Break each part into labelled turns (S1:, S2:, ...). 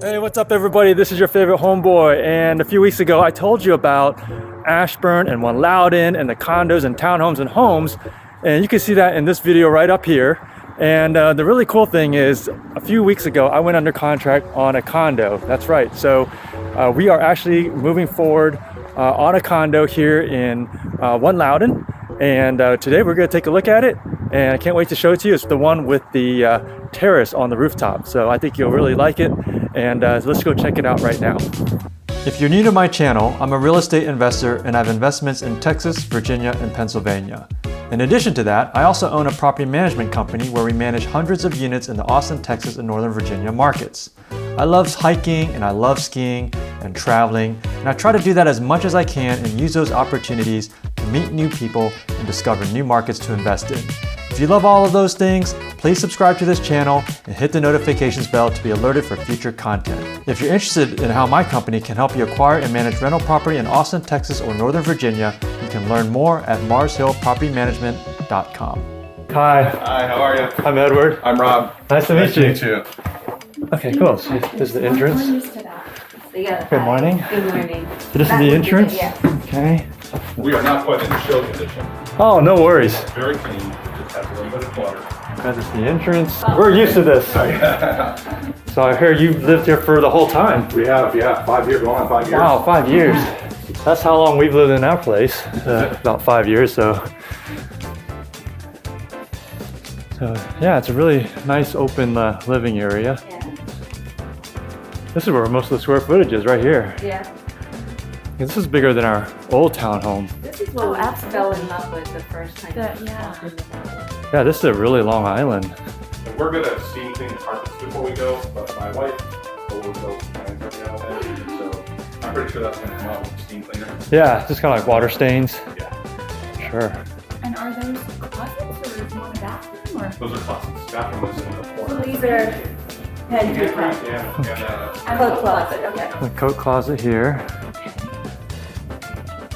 S1: Hey, what's up everybody? This is your favorite homeboy, and a few weeks ago I told you about Ashburn and Loudoun and the condos and townhomes and homes, and you can see that in this video right up here. And the really cool thing is, a few weeks ago I went under contract on a condo. That's right. So we are actually moving forward on a condo here in Loudoun, and today we're going to take a look at it, and I can't wait to show it to you. It's the one with the terrace on the rooftop, so I think you'll really like it, and let's go check it out right now. If you're new to my channel, I'm a real estate investor and I have investments in Texas, Virginia, and Pennsylvania. In addition to that, I also own a property management company where we manage hundreds of units in the Austin, Texas, and Northern Virginia markets. I love hiking and I love skiing and traveling, and I try to do that as much as I can and use those opportunities to meet new people and discover new markets to invest in. If you love all of those things, please subscribe to this channel and hit the notifications bell to be alerted for future content. If you're interested in how my company can help you acquire and manage rental property in Austin, Texas, or Northern Virginia, you can learn more at marshillpropertymanagement.com. Hi.
S2: Hi, how are you?
S1: I'm Edward.
S2: I'm Rob.
S1: Nice to meet you.
S2: Nice to meet you.
S1: Okay, cool. So this is the entrance. Good morning.
S3: Good morning.
S1: So this is the entrance?
S3: Yeah.
S1: Okay.
S2: We are not quite in show condition.
S1: Oh, no worries.
S2: Very clean, just has a little bit of clutter.
S1: This is the entrance. We're used to this. So I hear you've lived here for the whole time.
S2: We have, yeah, 5 years, going on 5 years.
S1: Wow, 5 years. That's how long we've lived in our place. About 5 years, so yeah, it's a really nice open living area.
S3: Yeah.
S1: This is where most of the square footage is, right here.
S3: Yeah.
S1: This is bigger than our old townhome.
S3: This is what I fell in love with the first time.
S1: Yeah, this is a really long island.
S2: And we're good at steam cleaning carpets before we go, but my wife always goes and every now and then, so I'm pretty sure that's gonna come out with a steam cleaner.
S1: Yeah, just kind of like water stains.
S2: Yeah.
S1: Sure.
S4: And are those closets or is one a bathroom or?
S2: Those are closets. Bathroom is in the corner.
S3: These are pantry
S2: And
S3: coat closet. Okay.
S1: The coat closet here.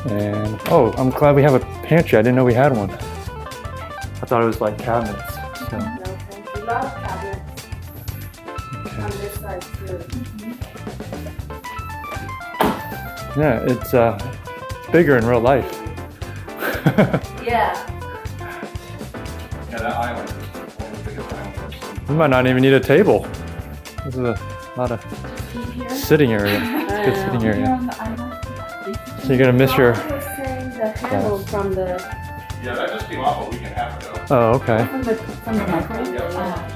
S1: And oh, I'm glad we have a pantry. I didn't know we had one. I thought it was like cabinets. So.
S3: No pantry. A lot of cabinets on this side too.
S1: Yeah, it's bigger in real life.
S3: Yeah.
S2: Yeah, that island is one of the biggest islands.
S1: We might not even need a table. This is a lot of sitting area. It's a good sitting
S4: Here
S1: area.
S4: on the island?
S1: So you're gonna miss your.
S3: I was saying the handle from the
S2: Yeah, that just came off a week and a half ago.
S1: Oh, okay.
S4: From the microwave?
S2: Yeah.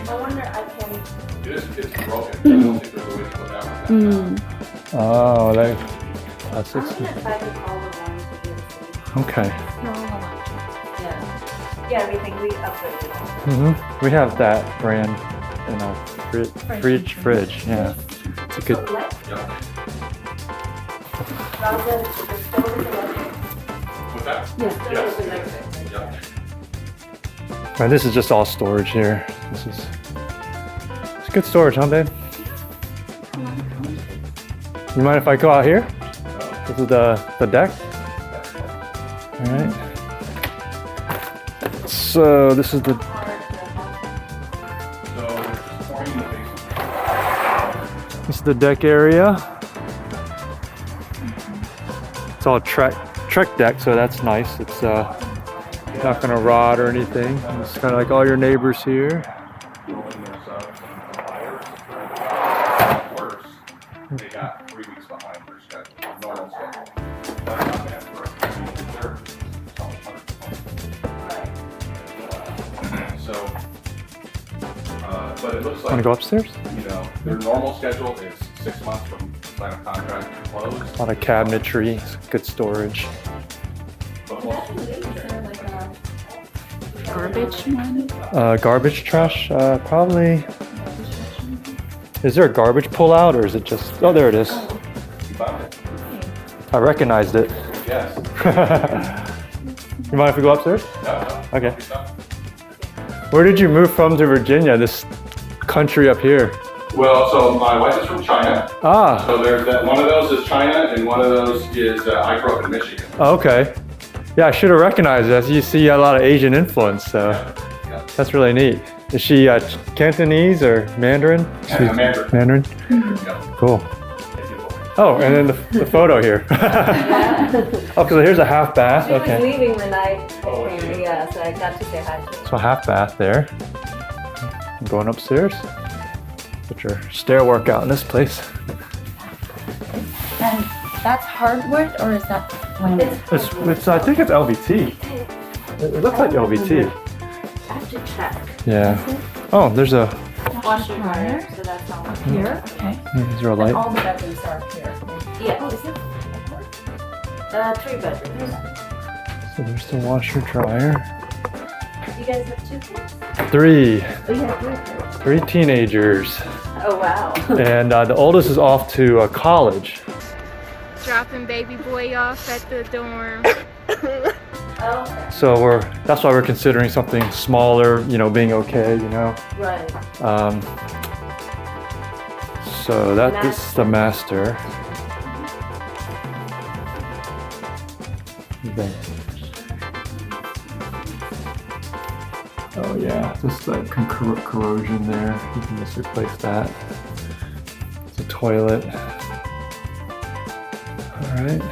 S3: I wonder I can.
S2: It's broken. I don't think there's a way to go down with that.
S1: Oh, they.
S3: I wonder if I can call the ones to get it.
S1: Okay.
S3: Yeah. Yeah, everything we upgraded.
S1: We have that brand in our fridge. Yeah, it's a good.
S3: Rather than the stove is electric.
S2: What's that?
S3: The stove is electric.
S2: Yeah.
S1: Right, this is just all storage here. It's good storage, huh, babe? You mind if I go out here? This is the deck. All right. So this is the.
S2: So there's just pouring in the basement.
S1: This is the deck area. It's all Trek deck, so that's nice. It's not gonna rot or anything. It's kind of like all your neighbors here.
S2: They got 3 weeks behind their schedule, normal schedule. That's not bad for us. So, but it looks like,
S1: Want to go upstairs?
S2: you know, their normal schedule is 6 months from sign of contract to close.
S1: A lot of cabinetry, good storage.
S2: But well,
S4: Is there like a garbage one?
S1: Garbage trash, probably. Is there a garbage pull out or is it just? Oh, there it is.
S2: you found it?
S1: I recognized it.
S2: Yes.
S1: You mind if we go upstairs?
S2: No.
S1: Okay. Where did you move from to Virginia? This country up here.
S2: Well, so my wife is from China.
S1: Ah,
S2: So there's that, one of those is China and one of those is, I grew up in Michigan.
S1: okay. Yeah, I should have recognized it. As you see a lot of Asian influence, so
S2: Yeah.
S1: that's really neat. Is she Cantonese or Mandarin?
S2: Yeah, Mandarin.
S1: Mandarin?
S2: Yeah.
S1: Cool. Oh, and then the photo here. Oh, because here's a half bath.
S3: She was
S1: Okay.
S3: leaving when I
S2: Oh,
S3: came here, yeah, so I got to say hi to her.
S1: So half bath there. I'm going upstairs. Put your stair workout in this place.
S4: And that's hardwood or is that laminate?
S1: It's I think it's LVT. It looks like LVT.
S3: I have to check.
S1: Yeah. Oh, there's a.
S3: Washer dryer, so that's all.
S4: Here, okay.
S1: Is there a light?
S3: All the bedrooms are up here. Yeah. Oh, is it? 3 bedrooms.
S1: So there's the washer dryer.
S3: You guys have 2 kids?
S1: 3.
S3: Oh, you have 3 kids.
S1: 3 teenagers.
S3: Oh, wow.
S1: And the oldest is off to college.
S5: Dropping baby boy off at the dorm.
S3: Oh, okay.
S1: So that's why we're considering something smaller, you know, being okay, you know.
S3: Right.
S1: So this is the master. Oh yeah, just like corrosion there. You can just replace that. It's a toilet. All right.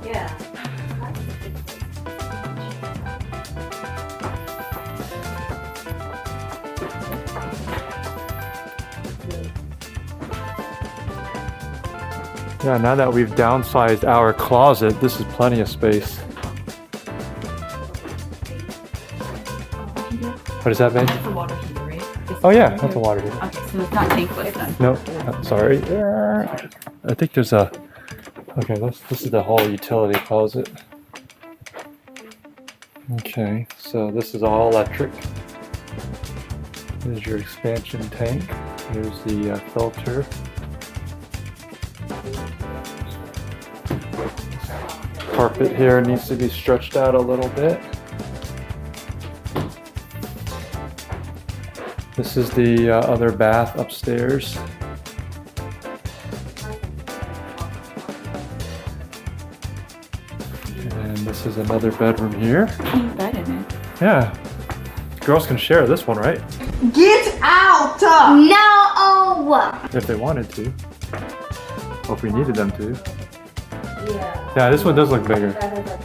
S3: Yeah.
S1: Yeah, now that we've downsized our closet, this is plenty of space. What is that, babe?
S4: That's a water heater, right?
S1: Oh yeah, that's a water heater.
S4: Okay, so it's not tankless then.
S1: No, sorry. I think there's a. Okay, this is the whole utility closet. Okay, so this is all electric. There's your expansion tank. There's the filter. Carpet here needs to be stretched out a little bit. This is the other bath upstairs. And this is another bedroom here.
S4: Bed in it.
S1: Yeah. Girls can share this one, right?
S6: Get out!
S3: No!
S1: If they wanted to. Or if we needed them to.
S3: Yeah.
S1: Yeah, this one does look bigger.
S3: That is a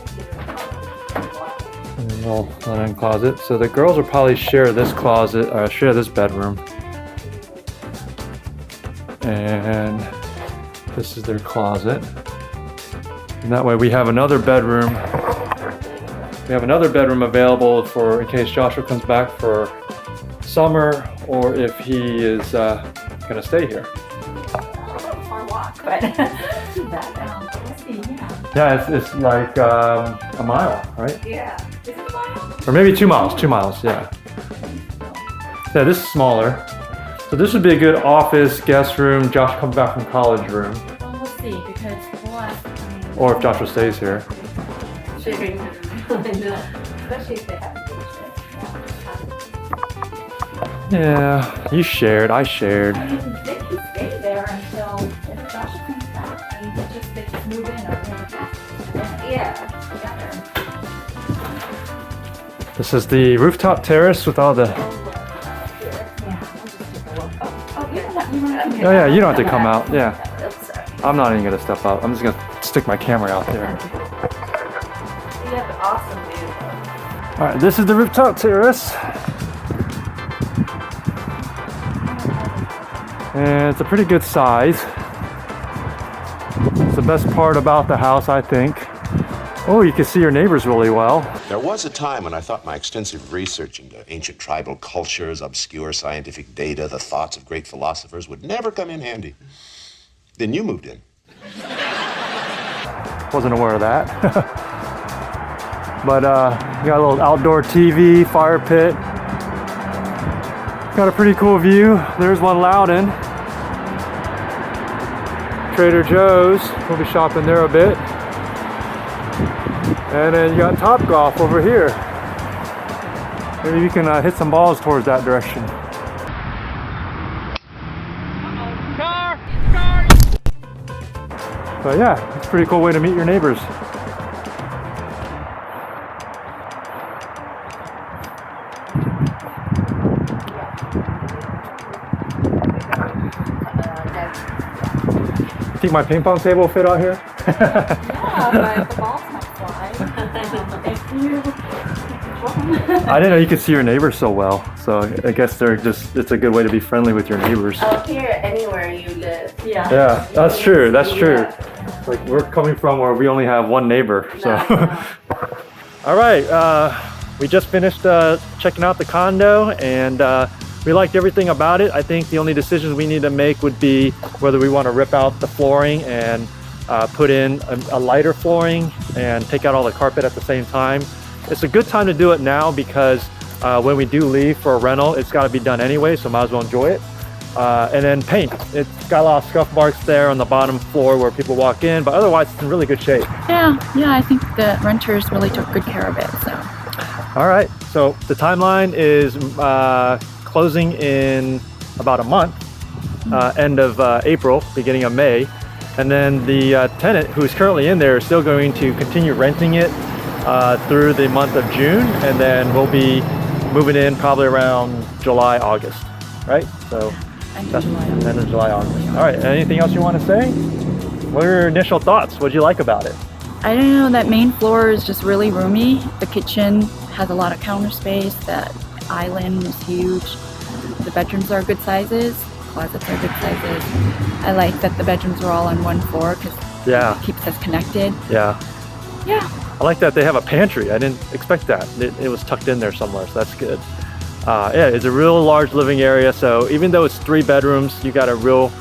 S1: And a little linen closet. So the girls will probably share this closet, share this bedroom. And this is their closet. And that way we have another bedroom. We have another bedroom available for in case Joshua comes back for summer or if he is gonna stay here.
S4: Far walk, but we'll see, yeah.
S1: Yeah, it's like a mile, right?
S3: Yeah. Is it a mile?
S1: Or maybe 2 miles, 2 miles, yeah. Yeah, this is smaller. So this would be a good office, guest room, Josh comes back from college room.
S4: Well, we'll see because we'll ask.
S1: Or if Joshua stays here.
S3: Sharing. I know. Especially if they have to do it.
S1: Yeah, you shared, I shared.
S4: I mean, they can stay there until if Josh comes back and they just move in or whatever.
S3: Yeah.
S4: Together.
S1: This is the rooftop terrace with all the.
S4: Yeah, we'll just take a look. Oh, you don't
S1: Oh yeah, you don't have to come out. Yeah,
S3: Oops, sorry.
S1: I'm not even gonna step out. I'm just gonna stick my camera out there.
S3: You have an awesome view.
S1: All right, this is the rooftop terrace. And it's a pretty good size. It's the best part about the house, I think. Oh, you can see your neighbors really well.
S7: There was a time when I thought my extensive research into ancient tribal cultures, obscure scientific data, the thoughts of great philosophers would never come in handy. Then you moved in.
S1: Wasn't aware of that. But you got a little outdoor TV, fire pit. Got a pretty cool view. There's one Loudoun. Trader Joe's. We'll be shopping there a bit. And then you got Topgolf over here. Maybe you can hit some balls towards that direction. But yeah, it's a pretty cool way to meet your neighbors. Think my ping pong table will fit out here?
S4: Yeah, but the balls might fly. If you
S1: I didn't know you could see your neighbors so well. So I guess it's a good way to be friendly with your neighbors.
S3: Out here, anywhere you live.
S4: Yeah.
S1: Yeah, that's true. That's true.
S3: Yeah.
S1: Like we're coming from where we only have one neighbor. So,
S3: No.
S1: all right. We just finished checking out the condo, and we liked everything about it. I think the only decisions we need to make would be whether we want to rip out the flooring and put in a lighter flooring and take out all the carpet at the same time. It's a good time to do it now because when we do leave for a rental, it's got to be done anyway, so might as well enjoy it. And then paint. It's got a lot of scuff marks there on the bottom floor where people walk in, but otherwise it's in really good shape.
S8: Yeah, I think the renters really took good care of it, so.
S1: All right, so the timeline is closing in about a month, end of April, beginning of May. And then the tenant who is currently in there is still going to continue renting it through the month of June, and then we'll be moving in probably around July, August, right? So
S8: End
S1: that's
S8: of July.
S1: end of July, August. All right, anything else you want to say? What are your initial thoughts? What do you like about it?
S8: I don't know, that main floor is just really roomy. The kitchen has a lot of counter space. That island is huge. The bedrooms are good sizes. Closets are good sizes. I like that the bedrooms are all on one floor because
S1: Yeah,
S8: it keeps us connected.
S1: yeah.
S8: Yeah.
S1: I like that they have a pantry. I didn't expect that. It was tucked in there somewhere, so that's good. Yeah, it's a real large living area. So even though it's 3 bedrooms, you got a real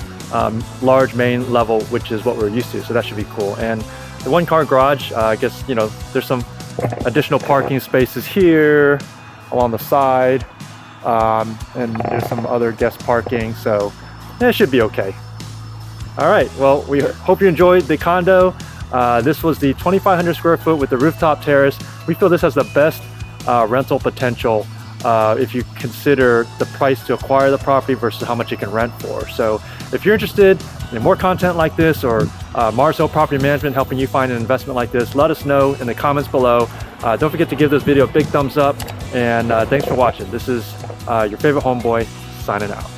S1: large main level, which is what we're used to. So that should be cool. And the 1-car garage, I guess, you know, there's some additional parking spaces here along the side. And there's some other guest parking. So it should be okay. All right. Well, we hope you enjoyed the condo. This was the 2,500 square foot with the rooftop terrace. We feel this has the best rental potential if you consider the price to acquire the property versus how much you can rent for. So if you're interested in more content like this, or Mars Hill Property Management helping you find an investment like this, let us know in the comments below. Don't forget to give this video a big thumbs up, and thanks for watching. This is your favorite homeboy signing out.